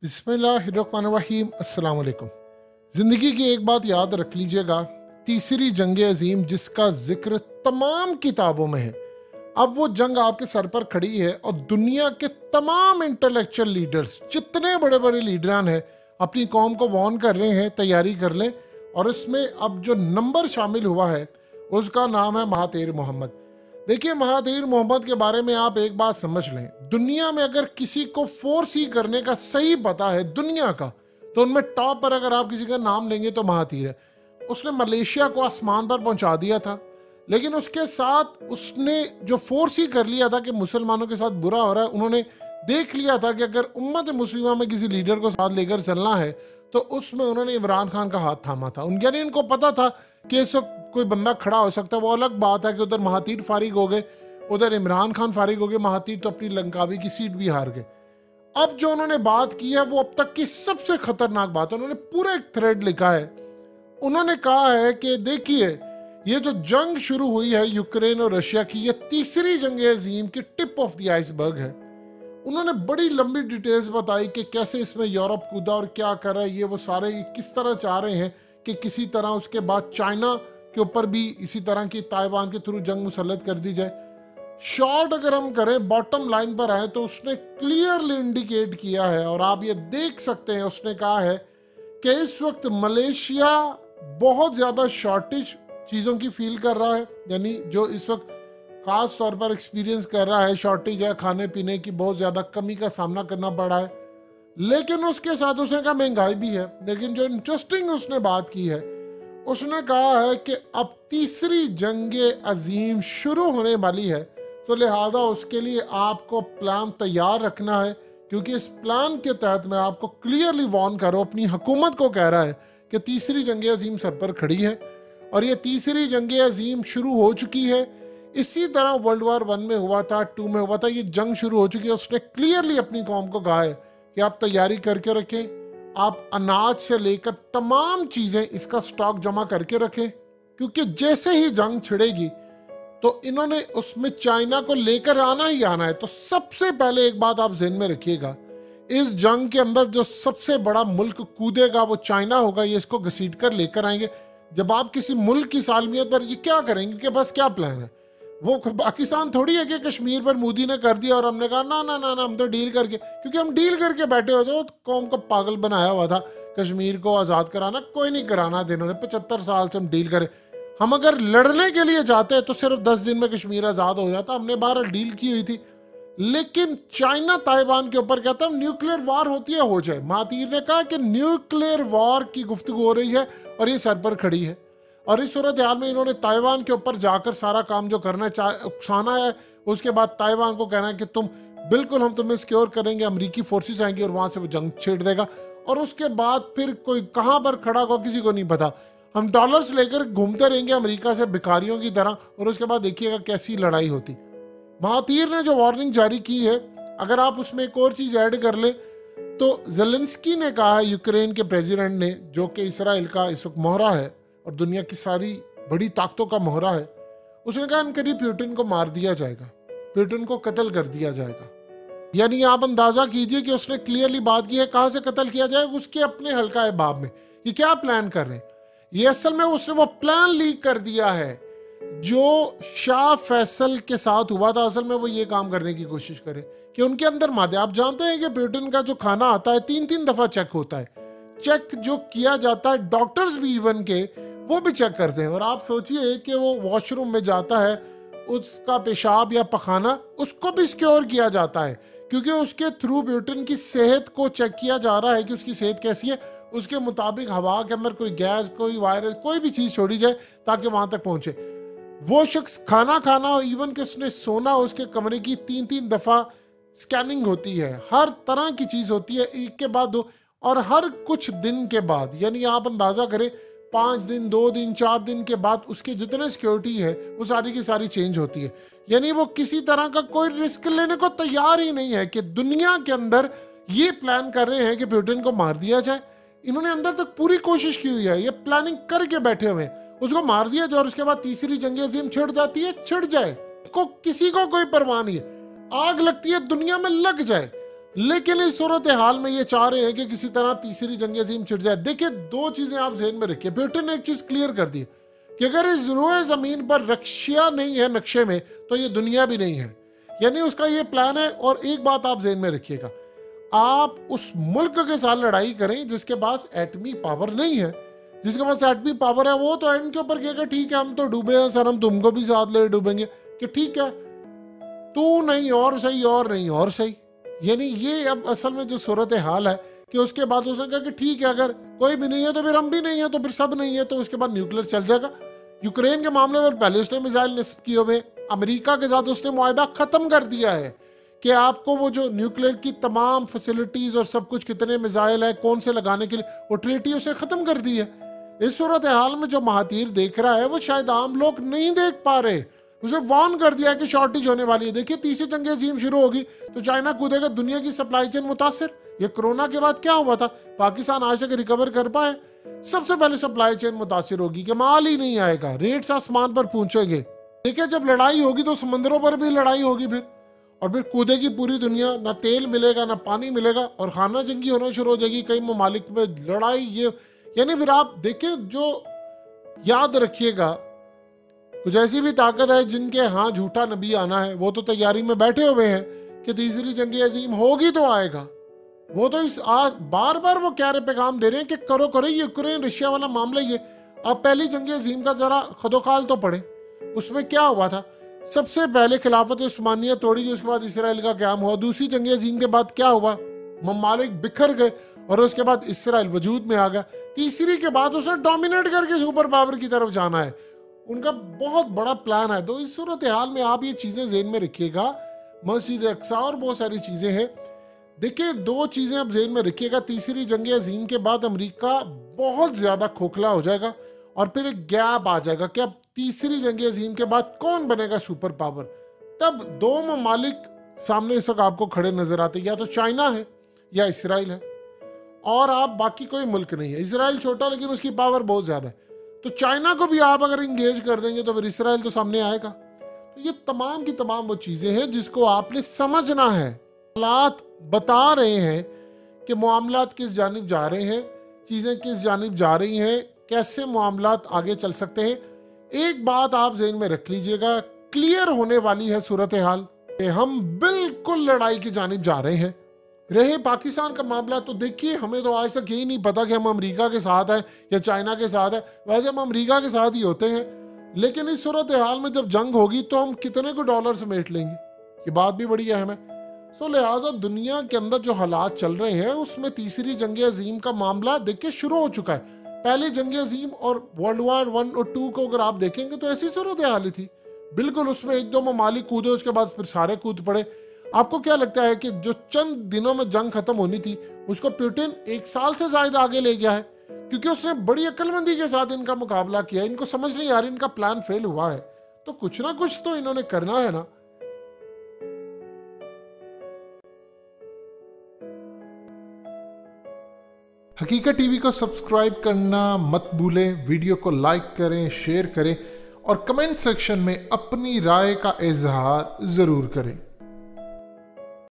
बिस्मिल्लाहिर्रहमानिर्रहीम अस्सलाम वालेकुम। ज़िंदगी की एक बात याद रख लीजिएगा, तीसरी जंग अजीम जिसका जिक्र तमाम किताबों में है, अब वो जंग आपके सर पर खड़ी है और दुनिया के तमाम इंटेलेक्चुअल लीडर्स, जितने बड़े बड़े लीडरान हैं, अपनी कौम को वार्न कर रहे हैं तैयारी कर लें। और इसमें अब जो नंबर शामिल हुआ है उसका नाम है महातीर मोहम्मद। देखिए, महातीर मोहम्मद के बारे में आप एक बात समझ लें, दुनिया में अगर किसी को फोर्स ही करने का सही पता है दुनिया का, तो उनमें टॉप पर अगर आप किसी का नाम लेंगे तो महातीर है। उसने मलेशिया को आसमान पर पहुंचा दिया था, लेकिन उसके साथ उसने जो फोर्स ही कर लिया था कि मुसलमानों के साथ बुरा हो रहा है। उन्होंने देख लिया था कि अगर उम्मत मुस्लिमा में किसी लीडर को साथ लेकर चलना है तो उसमें उन्होंने इमरान खान का हाथ थामा था। उनके यानी इनको पता था कि इस वक्त कोई बंदा खड़ा हो सकता है। वो अलग बात है कि उधर महातीर फारिग हो गए, उधर इमरान खान फारिग हो गए, महातीर तो अपनी लंकावी की सीट भी हार गए। अब जो उन्होंने बात की है वो अब तक की सबसे खतरनाक बात है। उन्होंने पूरा एक थ्रेड लिखा है। उन्होंने कहा है कि देखिए, ये जो जंग शुरू हुई है यूक्रेन और रशिया की, ये तीसरी जंग अजीम की टिप ऑफ द आइसबर्ग है। उन्होंने बड़ी लंबी डिटेल्स बताई कि कैसे इसमें यूरोप कूदा और क्या कर रहा है, ये वो सारे किस तरह चाह रहे हैं कि किसी तरह उसके बाद चाइना के ऊपर भी इसी तरह की ताइवान के थ्रू जंग मुसल्लत कर दी जाए। शॉर्ट अगर हम करें, बॉटम लाइन पर आए तो उसने क्लियरली इंडिकेट किया है और आप ये देख सकते हैं, उसने कहा है कि इस वक्त मलेशिया बहुत ज़्यादा शॉर्टेज चीज़ों की फील कर रहा है, यानी जो इस वक्त खास तौर पर एक्सपीरियंस कर रहा है, शॉर्टेज है, खाने पीने की बहुत ज़्यादा कमी का सामना करना पड़ा है। लेकिन उसके साथ उसने कहा महंगाई भी है। लेकिन जो इंटरेस्टिंग उसने बात की है, उसने कहा है कि अब तीसरी जंग अजीम शुरू होने वाली है, तो लिहाजा उसके लिए आपको प्लान तैयार रखना है, क्योंकि इस प्लान के तहत मैं आपको क्लियरली वार्न करो, अपनी हुकूमत को कह रहा है कि तीसरी जंग अजीम सर पर खड़ी है और ये तीसरी जंग अजीम शुरू हो चुकी है। इसी तरह वर्ल्ड वार 1 में हुआ था, 2 में हुआ था, ये जंग शुरू हो चुकी है। उसने क्लियरली अपनी कौम को कहा है कि आप तैयारी करके रखें, आप अनाज से लेकर तमाम चीज़ें इसका स्टॉक जमा करके रखें, क्योंकि जैसे ही जंग छिड़ेगी तो इन्होंने उसमें चाइना को लेकर आना ही आना है। तो सबसे पहले एक बात आप ज़हन में रखिएगा, इस जंग के अंदर जो सबसे बड़ा मुल्क कूदेगा वो चाइना होगा। ये इसको घसीट कर लेकर आएंगे। जब आप किसी मुल्क की सालमियत पर ये क्या करेंगे कि बस क्या प्लान है, वो पाकिस्तान थोड़ी है कि कश्मीर पर मोदी ने कर दिया और हमने कहा ना ना ना ना हम तो डील करके, क्योंकि हम डील करके बैठे होते हो। कौम को पागल बनाया हुआ था कश्मीर को आज़ाद कराना, कोई नहीं कराना था इन्होंने। 75 साल से हम डील करें। हम अगर लड़ने के लिए जाते हैं तो सिर्फ 10 दिन में कश्मीर आज़ाद हो जाता। हमने 12 डील की हुई थी। लेकिन चाइना ताइवान के ऊपर कहता है न्यूक्लियर वार होती है हो जाए। महातीर ने कहा कि न्यूक्लियर वार की गुफ्तगू हो रही है और ये सर पर खड़ी है। और इस सूरत हाल में इन्होंने ताइवान के ऊपर जाकर सारा काम जो करना उकसाना है, उसके बाद ताइवान को कहना है कि तुम बिल्कुल, हम तुम्हें सिक्योर करेंगे, अमेरिकी फोर्सेस आएंगी और वहां से वो जंग छेड़ देगा। और उसके बाद फिर कोई कहां पर खड़ा होगा किसी को नहीं पता। हम डॉलर्स लेकर घूमते रहेंगे अमेरिका से भिखारियों की तरह, और उसके बाद देखिएगा कैसी लड़ाई होती। महातीर ने जो वार्निंग जारी की है, अगर आप उसमें एक और चीज ऐड कर ले तो ज़ेलेंस्की ने कहा है, यूक्रेन के प्रेसिडेंट ने, जो कि इसराइल का इस वक्त मोहरा है और दुनिया की सारी बड़ी ताकतों का मोहरा है, उसने कहा करीब प्यूटिन को मार दिया जाएगा, प्यूटिन को कत्ल कर दिया जाएगा। यानी आप अंदाजा कीजिए कि उसने क्लियरली बात की है। कहां से कत्ल किया जाएगा? उसके अपने हल्का है बाब में। ये क्या प्लान कर रहे हैं? ये असल में उसने वो प्लान लीक कर दिया है जो शाह फैसल के साथ हुआ था। असल में वो ये काम करने की कोशिश करे कि उनके अंदर मार दे। आप जानते हैं कि प्यूटिन का जो खाना आता है 3-3 दफा चेक होता है। चेक जो किया जाता है, डॉक्टर्स भी इवन के वो भी चेक करते हैं। और आप सोचिए कि वो वॉशरूम में जाता है, उसका पेशाब या पखाना उसको भी सिक्योर किया जाता है, क्योंकि उसके थ्रू प्यूटिन की सेहत को चेक किया जा रहा है कि उसकी सेहत कैसी है। उसके मुताबिक हवा के अंदर कोई गैस, कोई वायरस, कोई भी चीज़ छोड़ी जाए ताकि वहां तक पहुंचे। वो शख्स खाना खाना, इवन कि उसने सोना, उसके कमरे की 3-3 दफ़ा स्कैनिंग होती है। हर तरह की चीज़ होती है, एक के बाद दो, और हर कुछ दिन के बाद, यानी आप अंदाज़ा करें 5 दिन, 2 दिन, 4 दिन के बाद उसके जितने सिक्योरिटी है वो सारी की सारी चेंज होती है। यानी वो किसी तरह का कोई रिस्क लेने को तैयार ही नहीं है कि दुनिया के अंदर ये प्लान कर रहे हैं कि पुतिन को मार दिया जाए। इन्होंने अंदर तक पूरी कोशिश की हुई है, ये प्लानिंग करके बैठे हुए हैं, उसको मार दिया जाए और उसके बाद तीसरी जंग अजीम छिड़ जाती है, छिड़ जाए, को किसी को कोई परवाह नहीं है। आग लगती है दुनिया में, लग जाए, लेकिन इस सूरत हाल में ये चाह रहे हैं कि किसी तरह तीसरी जंग अजीम छिड़ जाए। देखिए, दो चीजें आप ज़हन में रखिए। पुतिन ने एक चीज क्लियर कर दी कि अगर इस रोए जमीन पर रशिया नहीं है नक्शे में, तो ये दुनिया भी नहीं है। यानी उसका ये प्लान है। और एक बात आप ज़हन में रखिएगा, आप उस मुल्क के साथ लड़ाई करें जिसके पास एटमी पावर नहीं है। जिसके पास एटमी पावर है वो तो एंड के ऊपर कहेगा ठीक है हम तो डूबे हैं सर, हम तुमको भी साथ ले डूबेंगे, कि ठीक है तू नहीं और सही और नहीं और सही। यानी ये अब असल में जो सूरत हाल है कि उसके बाद उसने कहा कि ठीक है अगर कोई भी नहीं है तो फिर हम भी नहीं है, तो फिर सब नहीं है, तो उसके बाद न्यूक्लियर चल जाएगा। यूक्रेन के मामले में पहले उसने मिसाइल नस्ब किए हुए, अमेरिका के साथ उसने मुआहदा खत्म कर दिया है कि आपको वो जो न्यूक्लियर की तमाम फैसिलिटीज और सब कुछ, कितने मिसाइल है कौन से लगाने के लिए, वो ट्रीटी उसे खत्म कर दी है। इस सूरत हाल में जो महातीर देख रहा है वो शायद आम लोग नहीं देख पा रहे। उसे वार्न कर दिया कि शॉर्टेज होने वाली है। देखिए, तीसरी जंग अजीम शुरू होगी तो चाइना कूदेगा, दुनिया की सप्लाई चेन मुतासिर। ये कोरोना के बाद क्या हुआ था, पाकिस्तान आज तक रिकवर कर पाए? सबसे पहले सप्लाई चेन मुतासिर होगी कि माल ही नहीं आएगा, रेट्स आसमान पर पहुंचेंगे। देखिए, जब लड़ाई होगी तो समंदरों पर भी लड़ाई होगी फिर, और फिर कूदेगी पूरी दुनिया, ना तेल मिलेगा ना पानी मिलेगा, और खाना जंगी होना शुरू हो जाएगी कई ममालिक में लड़ाई। ये यानी फिर आप देखें, जो याद रखिएगा, कुछ ऐसी भी ताकत है जिनके हाँ झूठा नबी आना है, वो तो तैयारी में बैठे हुए हैं कि तीसरी जंग अजीम होगी तो आएगा। वो तो इस आज बार बार वो कह रहे पैगाम दे रहे हैं कि करो करो, ये यूक्रेन रशिया वाला मामला ये। अब पहली जंग अजीम का जरा खदोखाल तो पड़े, उसमें क्या हुआ था। सबसे पहले खिलाफत उस्मानिया तोड़ी गई, उसके बाद इसराइल का क्याम हुआ। दूसरी जंग अजीम के बाद क्या हुआ, ममालिक बिखर गए और उसके बाद इसराइल वजूद में आ गया। तीसरी के बाद उसने डोमिनेट करके सुपर पावर की तरफ जाना है। उनका बहुत बड़ा प्लान है। तो इस सूरत हाल में आप ये चीजें ज़हन में रखिएगा। मस्जिद अक्सा और बहुत सारी चीजें हैं। देखिए, दो चीजें आप ज़हन में रखिएगा, तीसरी जंग अजीम के बाद अमेरिका बहुत ज्यादा खोखला हो जाएगा और फिर एक गैप आ जाएगा कि अब तीसरी जंग अजीम के बाद कौन बनेगा सुपर पावर। तब दो ममालिक सामने इस वक्त आपको खड़े नजर आते, या तो चाइना है या इसराइल है, और आप बाकी कोई मुल्क नहीं है। इसराइल छोटा लेकिन उसकी पावर बहुत ज्यादा है, तो चाइना को भी आप अगर इंगेज कर देंगे तो फिर इसराइल तो सामने आएगा। तो ये तमाम की तमाम वो चीजें हैं जिसको आपने समझना है। हालात बता रहे हैं कि मामलात किस जानिब जा रहे हैं, चीजें किस जानिब जा रही हैं, कैसे मामलात आगे चल सकते हैं। एक बात आप ज़हन में रख लीजिएगा, क्लियर होने वाली है सूरत हाल, हम बिल्कुल लड़ाई की जानिब जा रहे हैं। रहे पाकिस्तान का मामला, तो देखिए हमें तो आज तक यही नहीं पता कि हम अमेरिका के साथ हैं या चाइना के साथ है। वैसे हम अमेरिका के साथ ही होते हैं, लेकिन इस सूरत हाल में जब जंग होगी तो हम कितने को डॉलर समेट लेंगे, ये बात भी बड़ी अहम है। सो लिहाजा दुनिया के अंदर जो हालात चल रहे हैं उसमें तीसरी जंग अजीम का मामला देखिए शुरू हो चुका है। पहले जंग अजीम और वर्ल्ड वार 1 और 2 को अगर आप देखेंगे तो ऐसी सूरत हाल ही थी बिल्कुल। उसमें एक दो ममालिक कूदे, उसके बाद फिर सारे कूद पड़े। आपको क्या लगता है कि जो चंद दिनों में जंग खत्म होनी थी उसको पुतिन 1 साल से ज्यादा आगे ले गया है, क्योंकि उसने बड़ी अक्लमंदी के साथ इनका मुकाबला किया। इनको समझ नहीं आ रही, इनका प्लान फेल हुआ है, तो कुछ ना कुछ तो इन्होंने करना है ना। हकीकत टीवी को सब्सक्राइब करना मत भूलें, वीडियो को लाइक करें, शेयर करें और कमेंट सेक्शन में अपनी राय का इजहार जरूर करें।